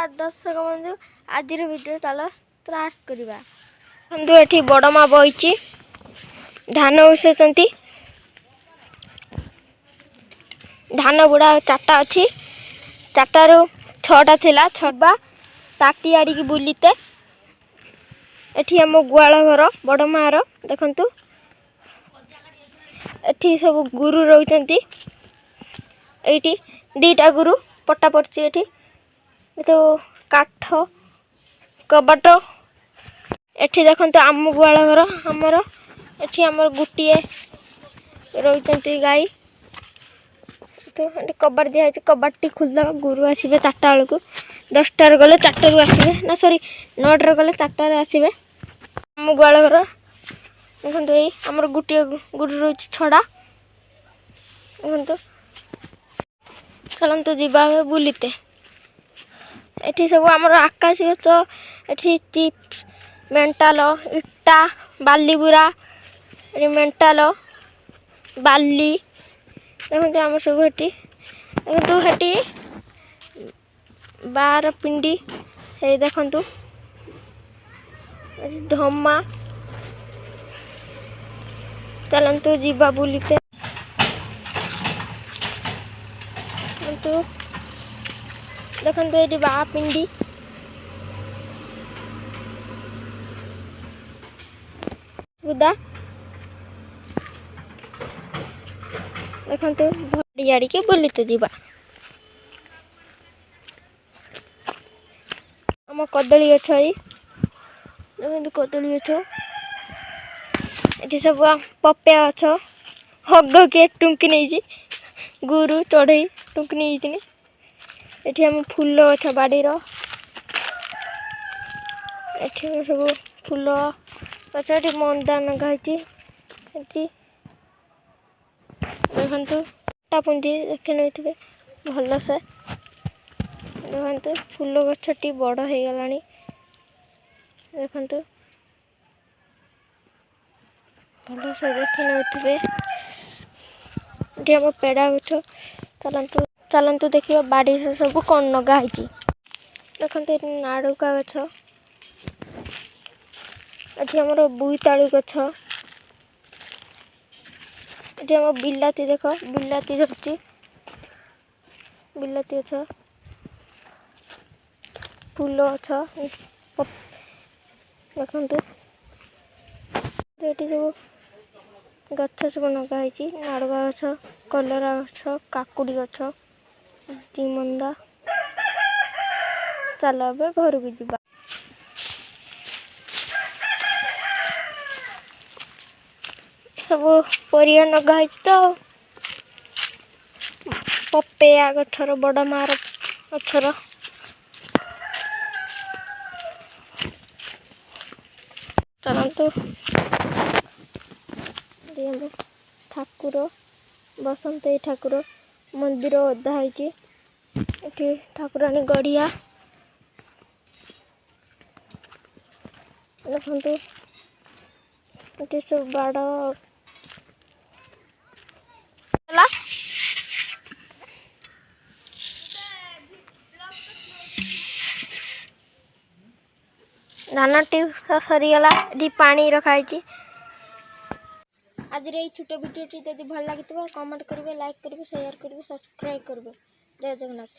दर्शक बंधु आज वीडियो चल स्टार्ट करवा बंधु एठी बड़ माँ बही धान उषुचंती धान गुड़ा चार्टा अच्छी चार्टारू छटा थिला छबा ताटी आड़ी की बुलीते एठी आम गुआल घर बड़ माँ रो देखंतु एठी सब गुरु रहउचंती एठी दीटा गुरु पट्टा पड़ची एठी तो काठ कबाट एठी देखंतु आम गुआल घर हमर एठी हमर गुटिए रहउचंती गाई तो कबाट दिया कबाट टी खुलदा गुरु आसीबे 4टा बेल को 10टा रे गले 4टा रे आसीबे ना सॉरी 9टा रे गले 4टा रे आसीबे आम गुआल घर देखंतु एई हमर गुटिए गुरु रहउची छडा देखंतु चलंतु जीवा बुलीते एठी सब आमर आकाश गच एठी चिप्स मेंटाल इट्टा बाली बुरा मेंटाल बाली देखते आम सब हेटी देखु हेटी 12 पिंडी हे देखंतु ढमा चलंतु जीवा बुलीते देखंतु ये 12 पिंडी बुदा देखंतु भड़ियाड़ी के बुलीते जीवा आम कदली गछ देखंतु कदली गछ एठी सब पपिया गछ हग के टुंकी नहीं गुरु चढ़ई टुंकी नहीं एठी हम फूल गछ बाड़ीर एठी सब फूल गछ एठी मंदा नगाई एठी देखंतु टा पुंजी देखि नइथिबे भल से देखंतु फूल गछटी बड़ हो गलानी देखंतु भल से देखि नइथिबे एठी हम पेड़ा गछ चलंतु चलंतु देखिए बाड़ी से सब कौन नगाई देखते नाड़ुका गछ एठी हमर बुईताळी गछ एठी हम बिलाती देख बिलाती धरची बिलाती गछ फूल गछ देखंतु एठी सब गछ सब नगाई नाड़ुका गछ कलरा गछ काकुड़ी गछ मंदा चल अब घर को जीवा सब परिया नगाई तो पपेया गछर बड़ मार गछर चलंतु ठाकुर बसंत ठाकुर मंदिर अधा है ठाकुराणी गड़िया देखंतु ये सब बाड़ धान टी सरीगला ये पानी रखाई आज ये छोट वीडियोटी यदि भल लगी कमेंट करेंगे लाइक करेंगे शेयर करेंगे सब्सक्राइब करेंगे जय जगन्नाथ।